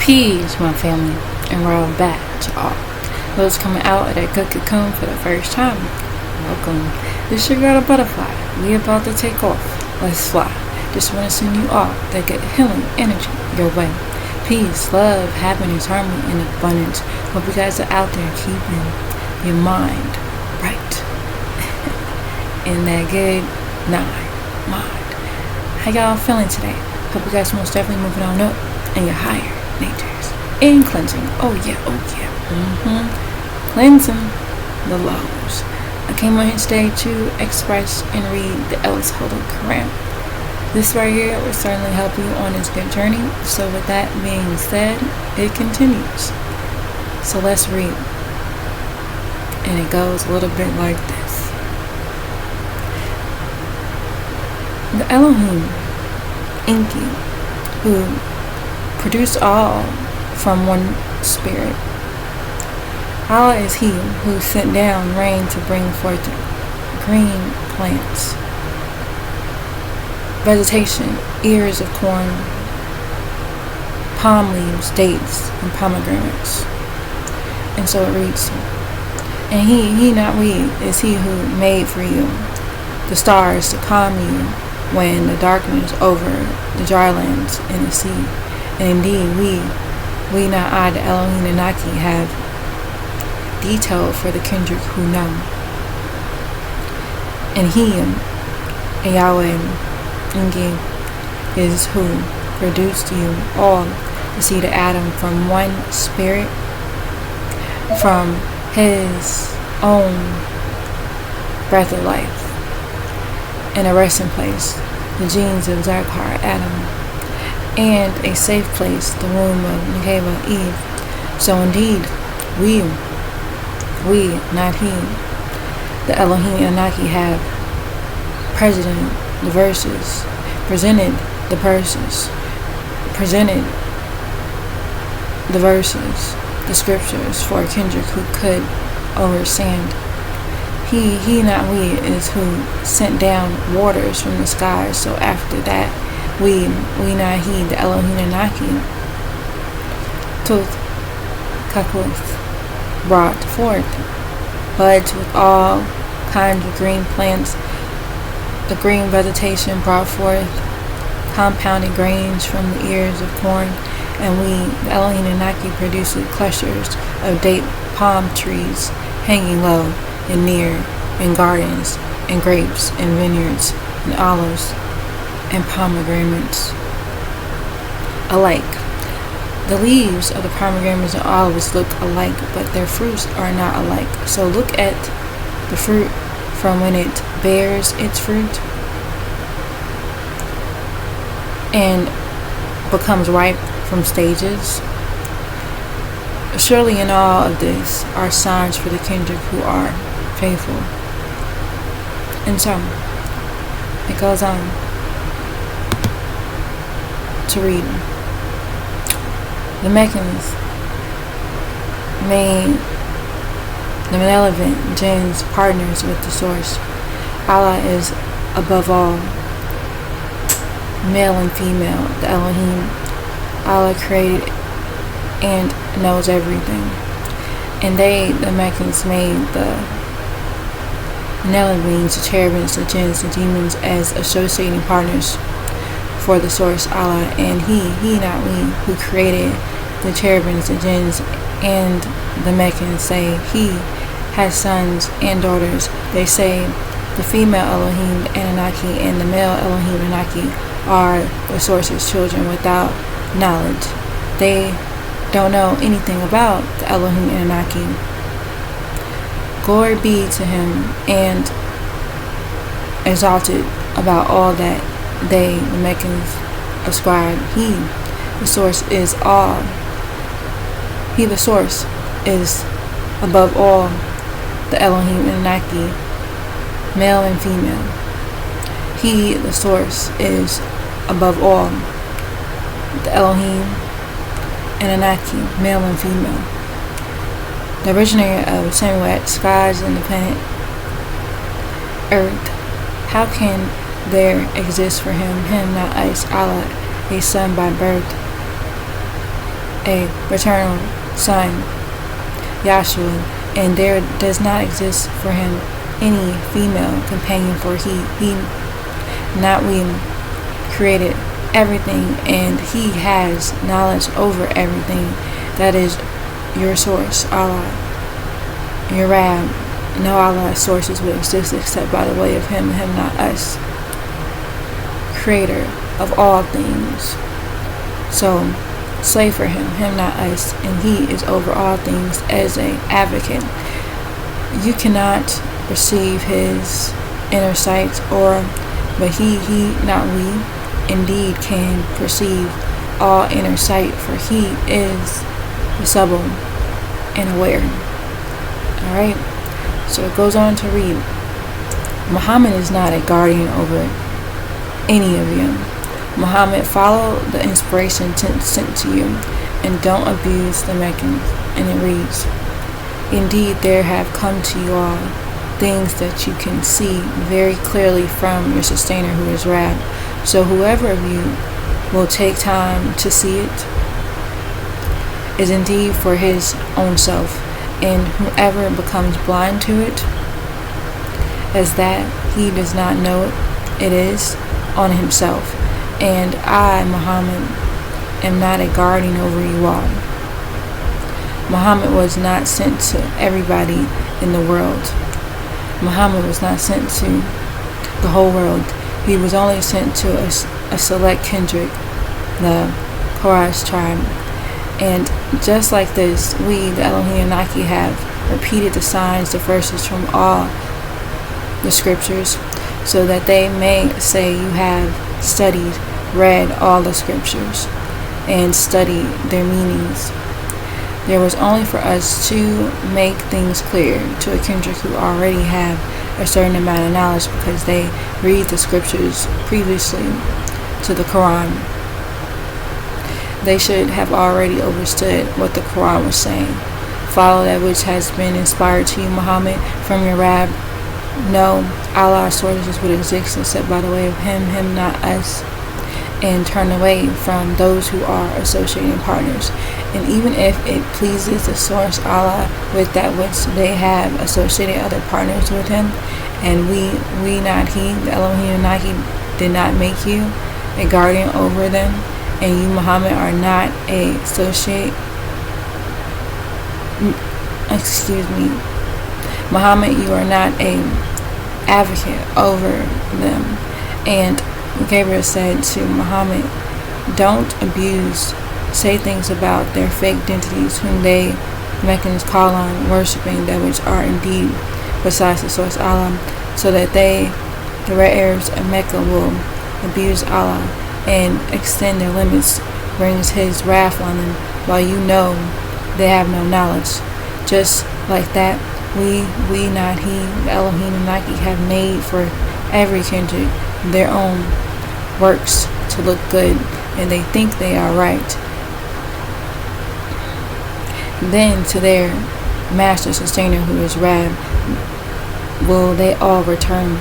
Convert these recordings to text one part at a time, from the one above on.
Peace, my family, and we're all back to all those coming out of that good cocoon for the first time. Welcome. This your girl, the butterfly. We about to take off. Let's fly. Just want to send you all that good healing energy your way. Peace, love, happiness, harmony, and abundance. Hope you guys are out there keeping your mind right in that good mind. How y'all feeling today? Hope you guys most definitely moving on up in your higher natures. And cleansing. Oh yeah. Cleansing the lows. I came on here today to express and read the Ellis Holy Qur'aan. This right here will certainly help you on this good journey. So with that being said, it continues. So let's read. And it goes a little bit like this. The Elohim, Enki, who produced all from one spirit. Allah is he who sent down rain to bring forth green plants, vegetation, ears of corn, palm leaves, dates, and pomegranates. And so it reads, and he, not we, is he who made for you the stars to calm you when the darkness over the dry lands and the sea. And indeed, we not I, the Elohim and Naki, have detailed for the kindred who know. And he, Yahweh, Enki, is who produced you all to see the atom from one spirit, from his own breath of life, and a resting place, the genes of Zakar, Adam, and a safe place, the womb of Nekeba, Eve. So indeed, we, not he, the Elohim and Naki, have presented the verses, presented the scriptures for a kindred who could overstand. He, not we, is who sent down waters from the skies. So after that, we not he, the Elohim and Naki, Tooth, Kakuth, brought forth buds with all kinds of green plants. The green vegetation brought forth compounded grains from the ears of corn, and we, the Elohim and Naki, produced clusters of date palm trees hanging low and near, in gardens, and grapes, and vineyards, and olives, and pomegranates alike. The leaves of the pomegranates and olives look alike, but their fruits are not alike. So look at the fruit from when it bears its fruit and becomes ripe from stages. Surely in all of this are signs for the kindred who are faithful. And so it goes on to read. The Meccans made the malevolent jinns partners with the source. Allah is above all, male and female, the Elohim. Allah created and knows everything. And they, the Meccans, made the Nelobeans, the cherubims, the jinns, the demons as associating partners for the source Allah. And he, not we, who created the cherubims, the jinns, and the Meccans say he has sons and daughters. They say the female Elohim Anunnaki and the male Elohim Anunnaki are the source's children without knowledge. They don't know anything about the Elohim Anunnaki. Glory be to him, and exalted about all that they, the Meccans, ascribe. He, the source, is all. He, the source, is above all the Elohim Anunnaki, male and female. He, the source, is above all the Elohim Anunnaki, male and female. The originator of Samuet, skies, and the planet Earth. How can there exist for him not ice, Allah, a son by birth? a paternal son, Yahshua, and there does not exist for him any female companion, for he not we created everything, and he has knowledge over everything. That is your source, Allah, your Rab. No Allah's sources would exist except by the way of him, and him not us, creator of all things. So slave for him, him not us, and he is over all things as an advocate. You cannot perceive his inner sight, but he not we indeed can perceive all inner sight, for he is the subtle and aware. Alright, so it goes on to read, Muhammad is not a guardian over any of you. Muhammad, follow the inspiration sent to you, and don't abuse the Meccans. And it reads, indeed there have come to you all things that you can see very clearly from your sustainer, who is Rab. So whoever of you will take time to see it is indeed for his own self, and whoever becomes blind to it, as that he does not know it is on himself. And I, Muhammad, am not a guardian over you all. Muhammad was not sent to everybody in the world. Muhammad was not sent to the whole world. He was only sent to a select kindred, the Quraysh tribe. And just like this, we, the Elohim Naki, have repeated the signs, the verses from all the scriptures, so that they may say you have studied, read all the scriptures, and studied their meanings. There was only for us to make things clear to a kindred who already have a certain amount of knowledge, because they read the scriptures previously to the Qur'an. They should have already understood what the Qur'an was saying. Follow that which has been inspired to you, Muhammad, from your Rab. No, Allah's sources would exist except by the way of him, him not us. And turn away from those who are associating partners. And even if it pleases the source Allah with that which they have associated other partners with him, and we not he, the Elohim Naki, did not make you a guardian over them, and you, Muhammad, are not a associate. Muhammad, you are not a advocate over them. And Gabriel said to Muhammad, don't abuse, say things about their fake deities whom they Meccans call on, worshipping that which are indeed besides the source Allah, so that they, the red Arabs of Mecca, will abuse Allah and extend their limits, brings his wrath on them, while you know they have no knowledge. Just like that, we not he, the Elohim and Nike, have made for every kindred their own works to look good, and they think they are right. Then to their master sustainer, who is Rab, will they all return.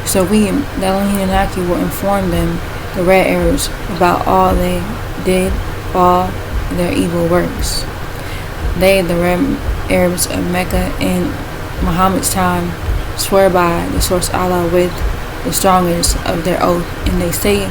So we, the Elohim and Naki, will inform them, the red Arabs, about all they did, all their evil works. They, the red Arabs of Mecca in Muhammad's time, swear by the source Allah with the strongest of their oath, and they say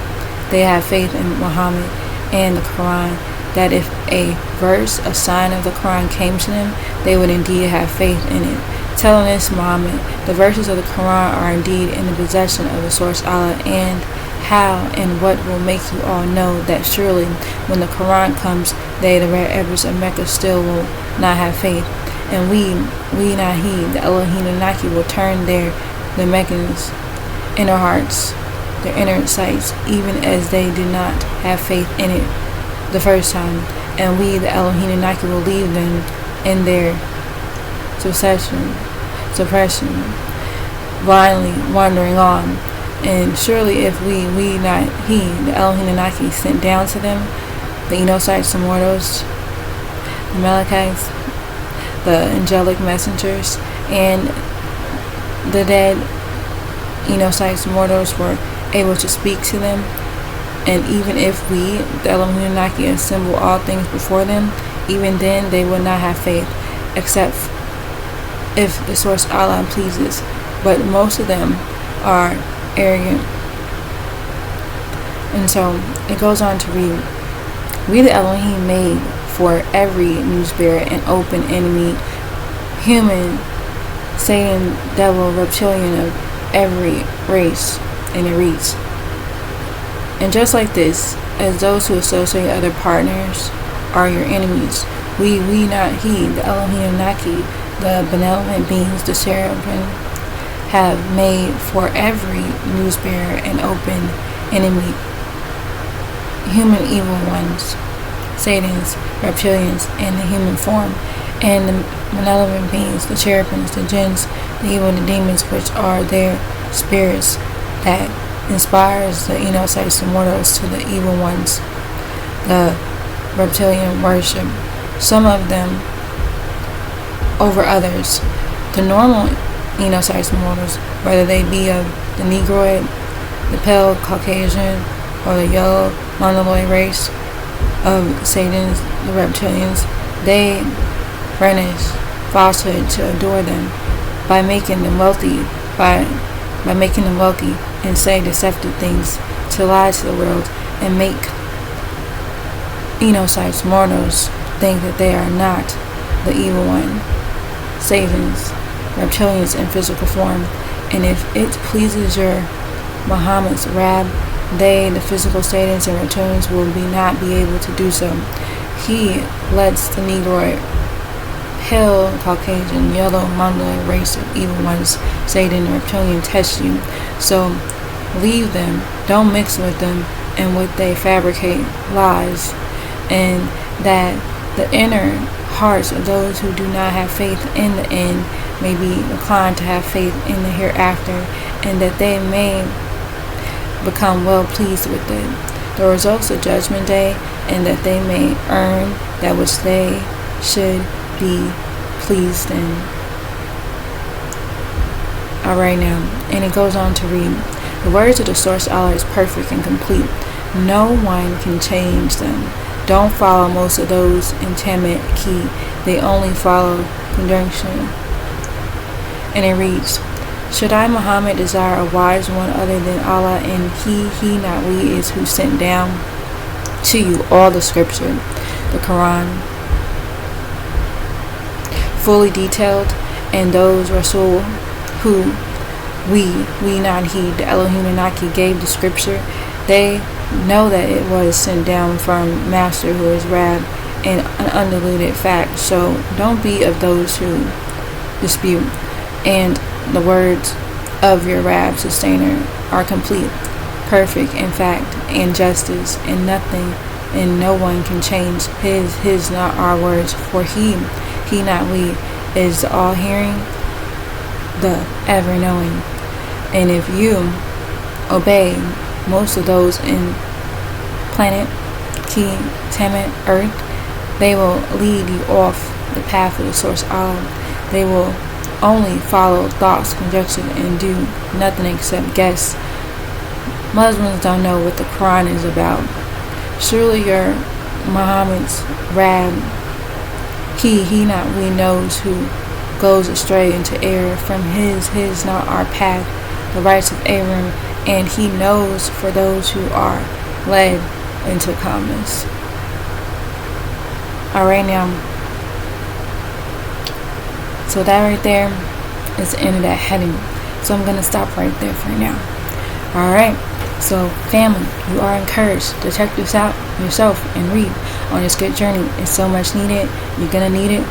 they have faith in Muhammad and the Quran, that if a verse, a sign of the Quran came to them, they would indeed have faith in it. Telling us, Muhammad, the verses of the Quran are indeed in the possession of the source Allah, and how and what will make you all know that surely when the Quran comes, they, the red Arabs of Mecca, still will not have faith. And we not he, the Elohim and Naki, will turn the Meccans' inner hearts, their inner sights, even as they did not have faith in it the first time. And we, the Elohim and Naki, will leave them in their suppression, blindly wandering on. And surely if we not he, the Elohim and Naki, sent down to them the Enochites, the Mortals, the Malachites, the angelic messengers, and the dead Enochites, mortals, were able to speak to them, And even if we, the Elohim Naki, assemble all things before them, even then they will not have faith, except if the source Allah pleases. But most of them are arrogant. And so it goes on to read, we the Elohim made for every news bearer an open enemy, human, Satan, devil, reptilian, of every race, and it reads, and just like this, as those who associate other partners are your enemies, we not he, the Elohim Naki, the benevolent beings, the cherubim, have made for every news bearer an open enemy, human evil ones, Satan's, reptilians, and the human form, and the malevolent beings, the cherubims, the jinns, the evil, the demons, which are their spirits that inspires the Enocytes, the mortals, to the evil ones, the reptilian worship, some of them over others. The normal Enocytes mortals, whether they be of the Negroid, the pale Caucasian, or the yellow Mongoloid race of Satan's, the reptilians, they furnish falsehood to adore them by making them wealthy, by making them wealthy, and say deceptive things to lie to the world and make Enocytes mortals think that they are not the evil one, Satan's, reptilians in physical form. And if it pleases your Muhammad's Rab, they, the physical Satans and reptilians, will not be able to do so. He lets the Negroid, pale Caucasian, yellow Mongoloid race of evil ones, Satan and reptilian, test you. So leave them, don't mix with them and what they fabricate lies, and that the inner hearts of those who do not have faith in the end may be inclined to have faith in the hereafter, and that they may become well pleased with it, the results of Judgment Day, and that they may earn that which they should be pleased in. Alright now, and it goes on to read, the words of the source Allah is perfect and complete. No one can change them. Don't follow most of those in timid key. They only follow conjunction. And it reads, should I, Muhammad, desire a wise one other than Allah, and he, not we, is who sent down to you all the scripture, the Qur'an, fully detailed, and those Rasul who we not he, the Elohim Naki, gave the scripture, they know that it was sent down from Master, who is Rab, and an undiluted fact. So don't be of those who dispute. And the words of your Rab, sustainer, are complete, perfect in fact and justice, and nothing and no one can change his not our words, for he not we, is the all-hearing, the ever-knowing. And if you obey most of those in planet King Temet Earth, they will lead you off the path of the source Allah. They will only follow thoughts, conjecture, and do nothing except guess. Muslims don't know what the Quran is about. Surely your Muhammad's Rab, he not we, knows who goes astray into error from his not our path, the rights of Abraham, and he knows for those who are led into calmness. Alright now, so that right there is the end of that heading. So I'm going to stop right there for now. Alright, so family, you are encouraged to check this out yourself and read on this good journey. It's so much needed. You're going to need it.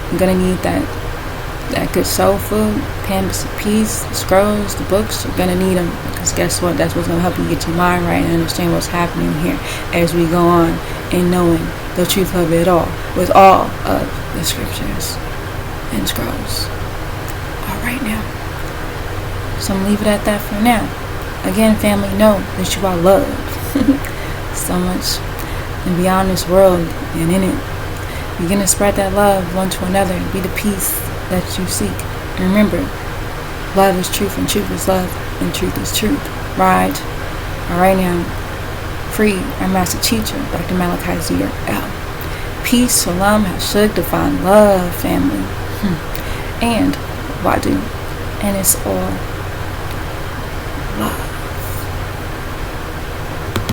You're going to need that good soul food, canvas of peace, the scrolls, the books. You're going to need them, because guess what? That's what's going to help you get your mind right and understand what's happening here as we go on in knowing the truth of it all, with all of the scriptures and scrolls. Alright now, so I'm going to leave it at that for now. Again, family, know that you are loved so much, and beyond this world and in it. You're going to spread that love one to another, be the peace that you seek. And remember, love is truth, and truth is love, and truth is truth. Right? Alright now, free our master teacher, Dr. Malachi Z.R.L. Peace, Salam, Hashuk, divine love, family, and Wadu. And it's all